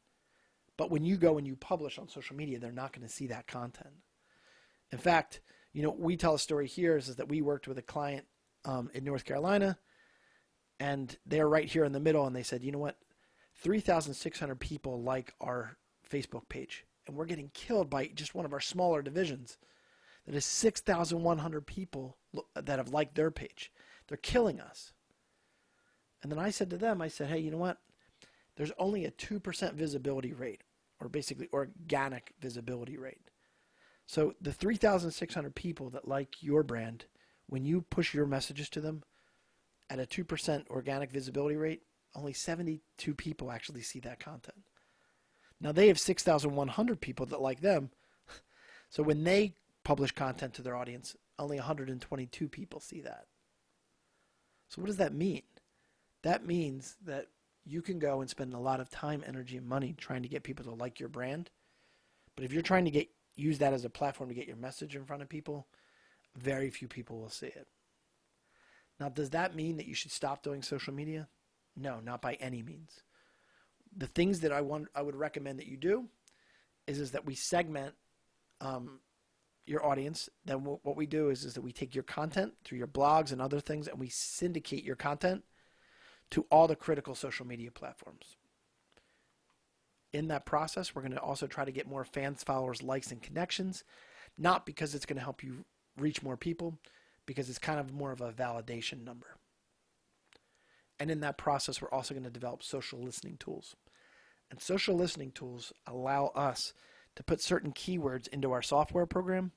but when you go and you publish on social media, they're not going to see that content. In fact, we tell a story here is that we worked with a client in North Carolina, and they're right here in the middle, and they said, you know what, 3,600 people like our Facebook page, and we're getting killed by just one of our smaller divisions that is 6,100 people that have liked their page. They're killing us. And then I said to them, I said, hey, you know what? There's only a 2% visibility rate, or basically organic visibility rate. So the 3,600 people that like your brand, when you push your messages to them at a 2% organic visibility rate, only 72 people actually see that content. Now they have 6,100 people that like them. So when they publish content to their audience, only 122 people see that. So what does that mean? That means that you can go and spend a lot of time, energy, and money trying to get people to like your brand. But if you're trying to use that as a platform to get your message in front of people, very few people will see it. Now, does that mean that you should stop doing social media? No, not by any means. The things that I would recommend that you do is that we segment your audience. Then what we do is that we take your content through your blogs and other things, and we syndicate your content to all the critical social media platforms. In that process, we're going to also try to get more fans, followers, likes, and connections, not because it's going to help you reach more people, because it's kind of more of a validation number. And in that process, we're also going to develop social listening tools. And social listening tools allow us to put certain keywords into our software program.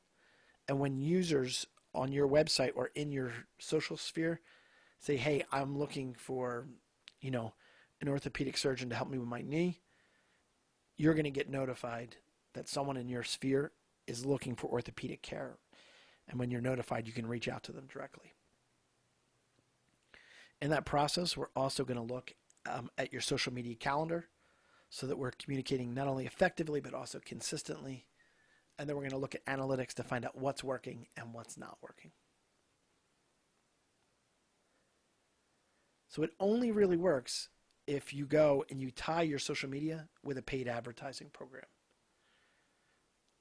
And when users on your website or in your social sphere say, hey, I'm looking for, an orthopedic surgeon to help me with my knee, you're going to get notified that someone in your sphere is looking for orthopedic care. And when you're notified, you can reach out to them directly. In that process, we're also going to look at your social media calendar so that we're communicating not only effectively but also consistently. And then we're going to look at analytics to find out what's working and what's not working. So it only really works if you go and you tie your social media with a paid advertising program.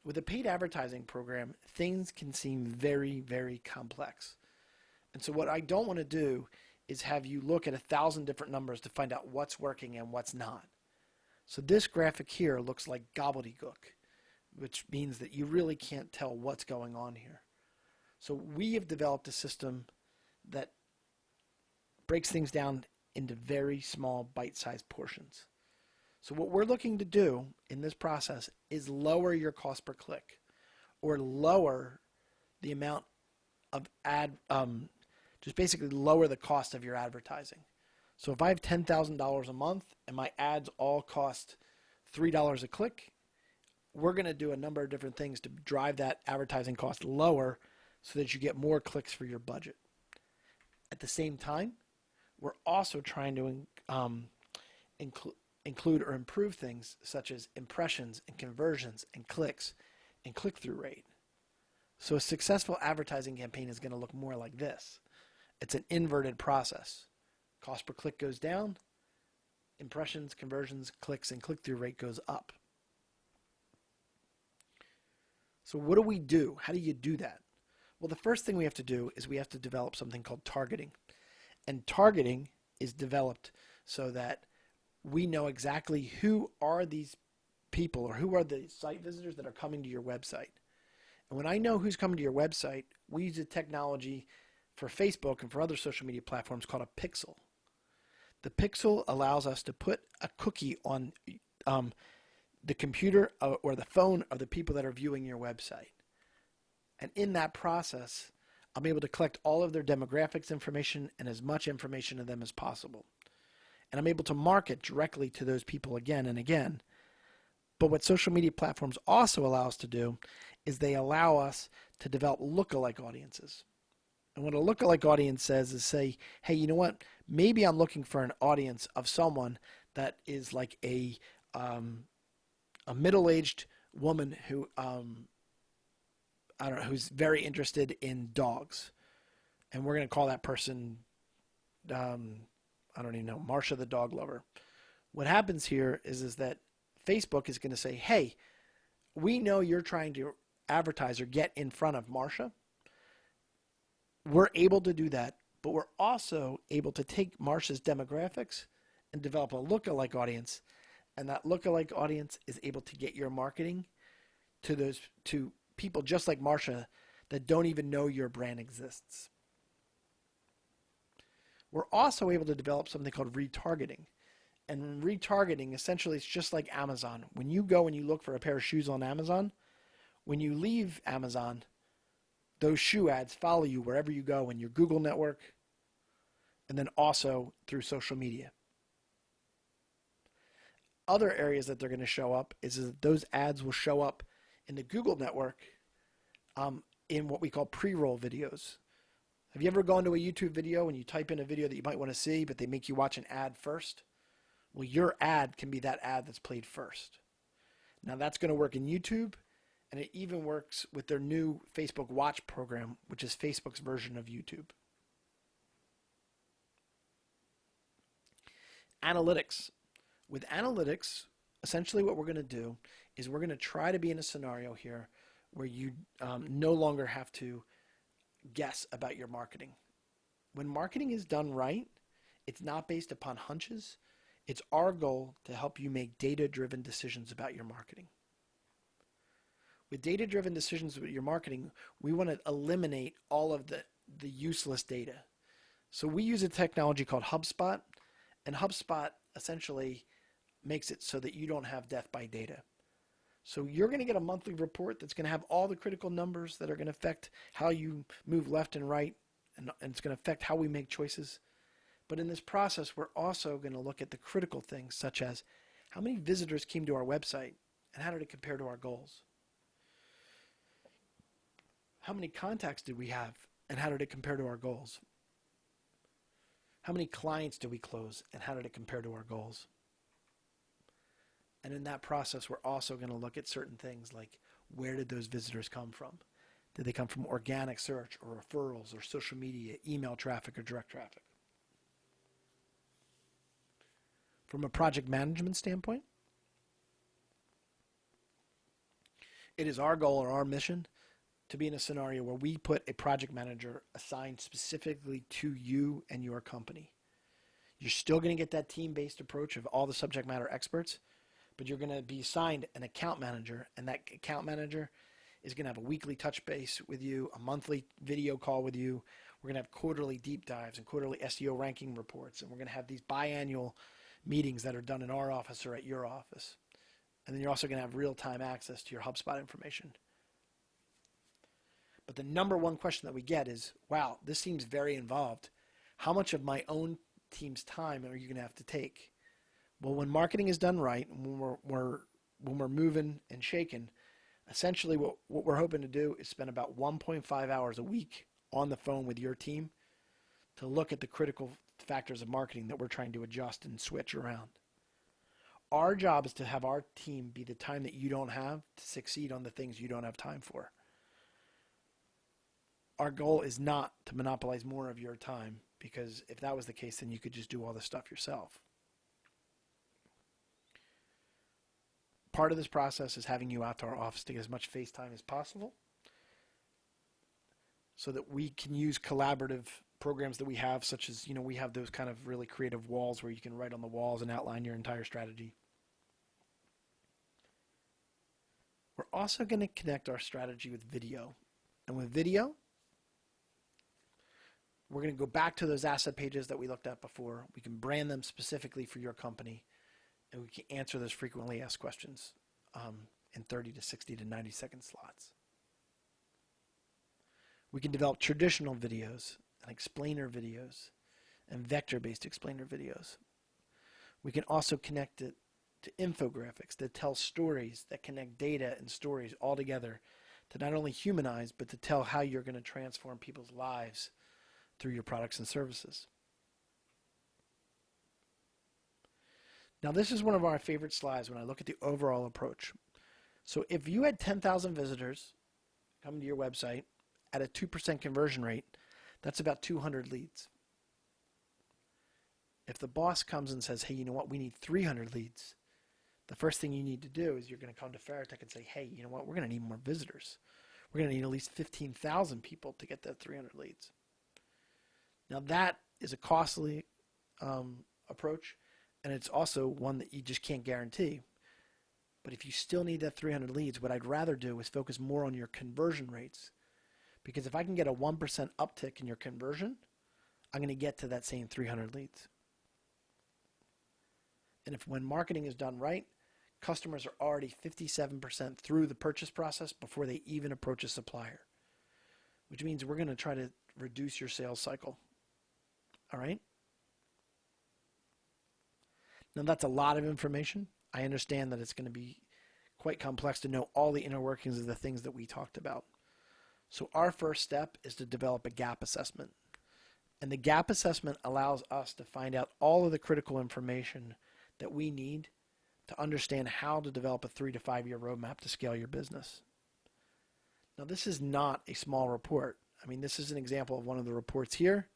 With a paid advertising program, things can seem very, very complex. And so what I don't want to do is have you look at 1,000 different numbers to find out what's working and what's not. So this graphic here looks like gobbledygook, which means that you really can't tell what's going on here. So we have developed a system that breaks things down into very small bite-sized portions. So what we're looking to do in this process is lower your cost per click, or lower the amount of just basically lower the cost of your advertising. So if I have $10,000 a month and my ads all cost $3 a click, we're going to do a number of different things to drive that advertising cost lower so that you get more clicks for your budget. At the same time, we're also trying to include or improve things such as impressions and conversions and clicks and click-through rate. So a successful advertising campaign is going to look more like this. It's an inverted process. Cost per click goes down, impressions, conversions, clicks, and click-through rate goes up. So what do we do? How do you do that? Well, the first thing we have to do is we have to develop something called targeting. And targeting is developed so that we know exactly who are these people, or who are the site visitors that are coming to your website. And when I know who's coming to your website, we use a technology for Facebook and for other social media platforms called a pixel. The pixel allows us to put a cookie on the computer or the phone of the people that are viewing your website. And in that process, I'm able to collect all of their demographics information and as much information of them as possible. And I'm able to market directly to those people again and again. But what social media platforms also allow us to do is they allow us to develop lookalike audiences. And what a lookalike audience says is say, hey, you know what? Maybe I'm looking for an audience of someone that is like a middle-aged woman who I don't know, who's very interested in dogs. And we're going to call that person, I don't even know, Marsha the dog lover. What happens here is that Facebook is going to say, hey, we know you're trying to advertise or get in front of Marsha. We're able to do that, but we're also able to take Marsha's demographics and develop a lookalike audience. And that lookalike audience is able to get your marketing to people just like Marsha that don't even know your brand exists. We're also able to develop something called retargeting. And retargeting, essentially, it's just like Amazon. When you go and you look for a pair of shoes on Amazon, when you leave Amazon, those shoe ads follow you wherever you go in your Google network, and then also through social media. Other areas that they're going to show up is that those ads will show up in the Google network in what we call pre-roll videos. Have you ever gone to a YouTube video and you type in a video that you might want to see, but they make you watch an ad first? Well, your ad can be that ad that's played first. Now that's going to work in YouTube, and it even works with their new Facebook Watch program, which is Facebook's version of YouTube. Analytics. With analytics, essentially what we're going to do is we're going to try to be in a scenario here where you no longer have to guess about your marketing. When marketing is done right, it's not based upon hunches. It's our goal to help you make data-driven decisions about your marketing. With data-driven decisions about your marketing, we want to eliminate all of the useless data. So we use a technology called HubSpot, and HubSpot essentially makes it so that you don't have death by data. So you're going to get a monthly report that's going to have all the critical numbers that are going to affect how you move left and right, and it's going to affect how we make choices. But in this process, we're also going to look at the critical things, such as how many visitors came to our website and how did it compare to our goals? How many contacts did we have and how did it compare to our goals? How many clients did we close and how did it compare to our goals? And in that process, we're also going to look at certain things like Where did those visitors come from? Did they come from organic search or referrals or social media, email traffic, or direct traffic? From a project management standpoint, it is our goal or our mission to be in a scenario where we put a project manager assigned specifically to you and your company. You're still going to get that team-based approach of all the subject matter experts, but you're going to be assigned an account manager, and that account manager is going to have a weekly touch base with you, a monthly video call with you. We're going to have quarterly deep dives and quarterly SEO ranking reports, and we're going to have these biannual meetings that are done in our office or at your office. And then you're also going to have real-time access to your HubSpot information. But the number one question that we get is, wow, this seems very involved. How much of my own team's time are you going to have to take? Well, when marketing is done right, when we're moving and shaking, essentially what we're hoping to do is spend about 1.5 hours a week on the phone with your team to look at the critical factors of marketing that we're trying to adjust and switch around. Our job is to have our team be the time that you don't have to succeed on the things you don't have time for. Our goal is not to monopolize more of your time, because if that was the case, then you could just do all this stuff yourself. Part of this process is having you out to our office to get as much face time as possible so that we can use collaborative programs that we have, such as, we have those kind of really creative walls where you can write on the walls and outline your entire strategy. We're also going to connect our strategy with video. And with video, we're going to go back to those asset pages that we looked at before. We can brand them specifically for your company, and we can answer those frequently asked questions in 30 to 60 to 90 second slots. We can develop traditional videos and explainer videos and vector-based explainer videos. We can also connect it to infographics that tell stories, that connect data and stories all together to not only humanize, but to tell how you're going to transform people's lives through your products and services. Now, this is one of our favorite slides when I look at the overall approach. So if you had 10,000 visitors coming to your website at a 2% conversion rate, that's about 200 leads. If the boss comes and says, hey, you know what, we need 300 leads, the first thing you need to do is you're going to come to Farotech and say, hey, you know what, we're going to need more visitors. We're going to need at least 15,000 people to get that 300 leads. Now that is a costly approach, and it's also one that you just can't guarantee. But if you still need that 300 leads, what I'd rather do is focus more on your conversion rates. Because if I can get a 1% uptick in your conversion, I'm going to get to that same 300 leads. And when marketing is done right, customers are already 57% through the purchase process before they even approach a supplier, which means we're going to try to reduce your sales cycle. All right? Now that's a lot of information. I understand that it's going to be quite complex to know all the inner workings of the things that we talked about. So our first step is to develop a gap assessment. And the gap assessment allows us to find out all of the critical information that we need to understand how to develop a 3 to 5 year roadmap to scale your business. Now this is not a small report. I mean, this is an example of one of the reports here.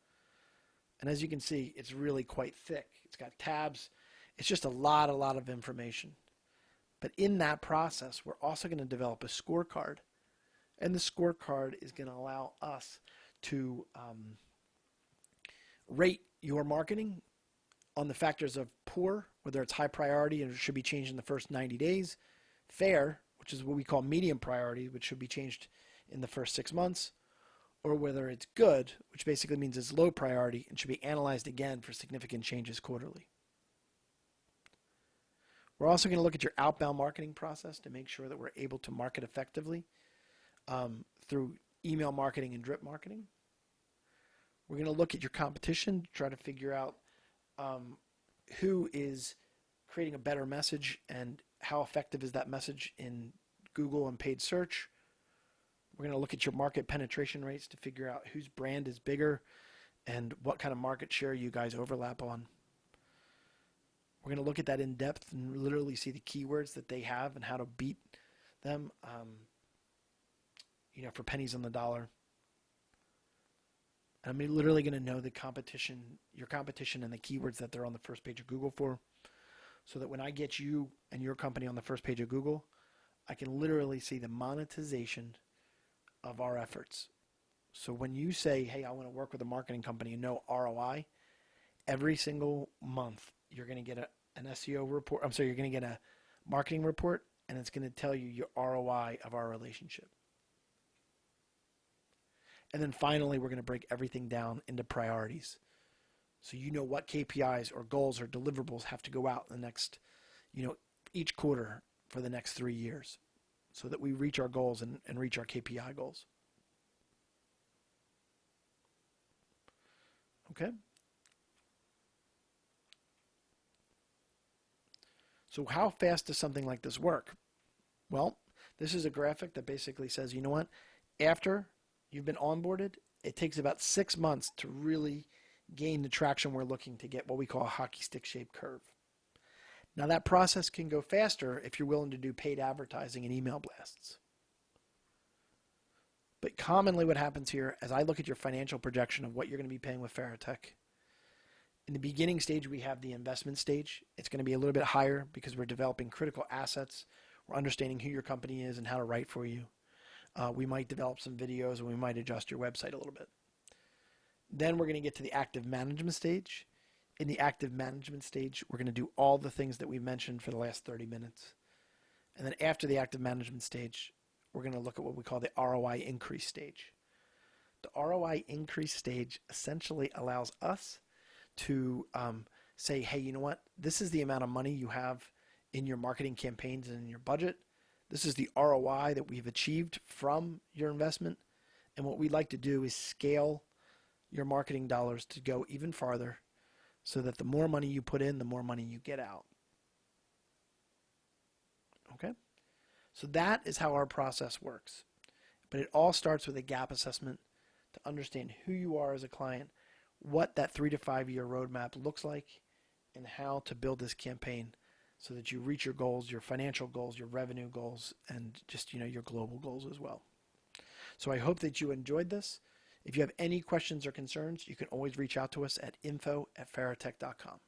And as you can see, it's really quite thick. It's got tabs. It's just a lot of information. But in that process, we're also going to develop a scorecard. And the scorecard is going to allow us to rate your marketing on the factors of poor, whether it's high priority and it should be changed in the first 90 days, fair, which is what we call medium priority, which should be changed in the first 6 months, or whether it's good, which basically means it's low priority and should be analyzed again for significant changes quarterly. We're also going to look at your outbound marketing process to make sure that we're able to market effectively through email marketing and drip marketing. We're going to look at your competition to try to figure out who is creating a better message and how effective is that message in Google and paid search. We're going to look at your market penetration rates to figure out whose brand is bigger and what kind of market share you guys overlap on. We're going to look at that in depth and literally see the keywords that they have and how to beat them. for pennies on the dollar. And I'm literally going to know the competition, your competition, and the keywords that they're on the first page of Google for, so that when I get you and your company on the first page of Google, I can literally see the monetization of our efforts. So when you say, hey, I want to work with a marketing company and know ROI, every single month you're going to get an SEO report. I'm sorry, you're going to get a marketing report, and it's going to tell you your ROI of our relationship. And then finally, we're going to break everything down into priorities. So you know what KPIs or goals or deliverables have to go out in the next, each quarter for the next 3 years, so that we reach our goals and reach our KPI goals. Okay? So how fast does something like this work? Well, this is a graphic that basically says, you know what? After you've been onboarded, it takes about 6 months to really gain the traction we're looking to get what we call a hockey stick shaped curve. Now that process can go faster if you're willing to do paid advertising and email blasts. But commonly what happens here, as I look at your financial projection of what you're going to be paying with Farotech, in the beginning stage we have the investment stage. It's going to be a little bit higher because we're developing critical assets. We're understanding who your company is and how to write for you. We might develop some videos, and we might adjust your website a little bit. Then we're going to get to the active management stage. In the active management stage, we're going to do all the things that we mentioned for the last 30 minutes. And then after the active management stage, we're going to look at what we call the ROI increase stage. The ROI increase stage essentially allows us to say, hey, you know what? This is the amount of money you have in your marketing campaigns and in your budget. This is the ROI that we've achieved from your investment. And what we'd like to do is scale your marketing dollars to go even farther, so that the more money you put in, the more money you get out. Okay? So that is how our process works. But it all starts with a gap assessment to understand who you are as a client, what that 3 to 5 year roadmap looks like, and how to build this campaign so that you reach your goals, your financial goals, your revenue goals, and just, your global goals as well. So I hope that you enjoyed this. If you have any questions or concerns, you can always reach out to us at info@farotech.com.